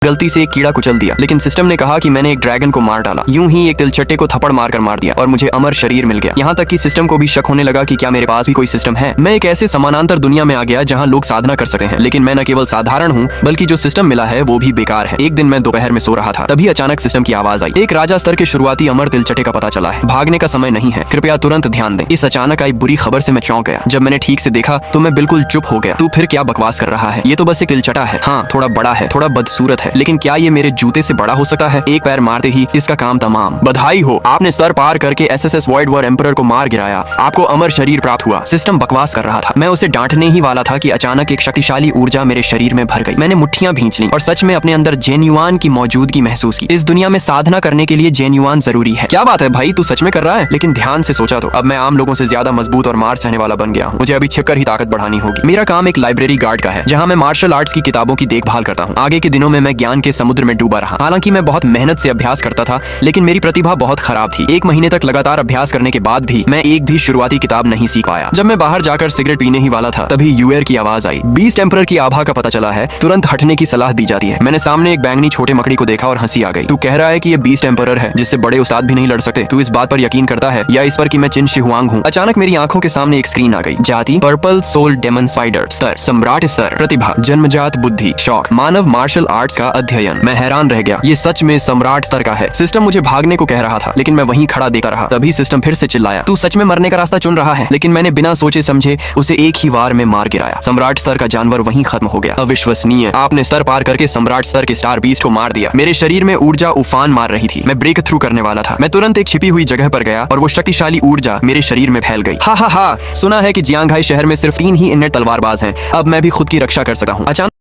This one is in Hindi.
गलती से एक कीड़ा कुचल दिया, लेकिन सिस्टम ने कहा कि मैंने एक ड्रैगन को मार डाला। यूं ही एक तिलचट्टे को थप्पड़ मारकर मार दिया और मुझे अमर शरीर मिल गया। यहाँ तक कि सिस्टम को भी शक होने लगा कि क्या मेरे पास भी कोई सिस्टम है। मैं एक ऐसे समानांतर दुनिया में आ गया जहाँ लोग साधना कर सकते हैं, लेकिन मैं न केवल साधारण हूँ बल्कि जो सिस्टम मिला है वो भी बेकार है। एक दिन मैं दोपहर में सो रहा था, तभी अचानक सिस्टम की आवाज आई। एक राजा स्तर के शुरुआती अमर तिलचट्टे का पता चला है, भागने का समय नहीं है, कृपया तुरंत ध्यान दें। इस अचानक आई बुरी खबर से मैं चौंक गया। जब मैंने ठीक से देखा तो मैं बिल्कुल चुप हो गया। तू फिर क्या बकवास कर रहा है? ये तो बस एक तिलचट्टा है। हाँ, थोड़ा बड़ा है, थोड़ा बदसूरत है, लेकिन क्या ये मेरे जूते से बड़ा हो सकता है? एक पैर मारते ही इसका काम तमाम। बधाई हो, आपने सर पार करके एसएसएस वॉइड वॉर एम्परर को मार गिराया। आपको अमर शरीर प्राप्त हुआ। सिस्टम बकवास कर रहा था। मैं उसे डांटने ही वाला था कि अचानक एक शक्तिशाली ऊर्जा मेरे शरीर में भर गई। मैंने मुट्ठियां भींच ली और सच में अपने अंदर जेन्युआन की मौजूदगी महसूस की। इस दुनिया में साधना करने के लिए जेन्युआन जरूरी है। क्या बात है भाई, तू सच में कर रहा है? लेकिन ध्यान से सोचा तो अब मैं आम लोगों से ज्यादा मजबूत और मार सहने वाला बन गया हूँ। मुझे अभी छिपकर ही ताकत बढ़ानी होगी। मेरा काम एक लाइब्रेरी गार्ड का है, जहाँ मैं मार्शल आर्ट्स की किताबों की देखभाल करता हूँ। आगे के दिनों में मैं ज्ञान के समुद्र में डूबा रहा। हालांकि मैं बहुत मेहनत से अभ्यास करता था, लेकिन मेरी प्रतिभा बहुत खराब थी। 1 महीने तक लगातार अभ्यास करने के बाद भी मैं एक भी शुरुआती किताब नहीं सीख पाया। जब मैं बाहर जाकर सिगरेट पीने ही वाला था, तभी यूएर की आवाज आई। बीस्ट एम्परर की आभा का पता चला है, तुरंत हटने की सलाह दी जाती है। मैंने सामने एक बैंगनी छोटे मकड़ी को देखा और हंसी आ गई। तू कह रहा है कि ये बीस्ट एम्परर है जिससे बड़े उस्ताद भी नहीं लड़ सकते? तू इस बात पर यकीन करता है या इस पर कि मैं चिन शिहुआंग हूँ? अचानक मेरी आंखों के सामने एक स्क्रीन आ गई। जाति पर्पल सोल डेमन स्पाइडर, स्तर सम्राट स्तर, प्रतिभा जन्मजात बुद्धि, शौक मानव मार्शल आर्ट्स का अध्ययन। मैं हैरान रह गया, ये सच में सम्राट स्तर का है। सिस्टम मुझे भागने को कह रहा था, लेकिन मैं वहीं खड़ा देखता रहा। तभी सिस्टम फिर से चिल्लाया, तू सच में मरने का रास्ता चुन रहा है? लेकिन मैंने बिना सोचे समझे उसे एक ही वार में मार गिराया। सम्राट स्तर का जानवर वहीं खत्म हो गया। अविश्वसनीय, आपने स्तर पार करके सम्राट स्तर के स्टार बीस्ट को मार दिया। मेरे शरीर में ऊर्जा उफान मार रही थी। मैं ब्रेक थ्रू करने वाला था। मैं तुरंत एक छिपी हुई जगह पर गया और वो शक्तिशाली ऊर्जा मेरे शरीर में फैल गई। हा हा हा, सुना है कि जियांगहाई शहर में सिर्फ 3 ही इननेट तलवारबाज हैं। अब मैं भी खुद की रक्षा कर सकता हूँ। अचानक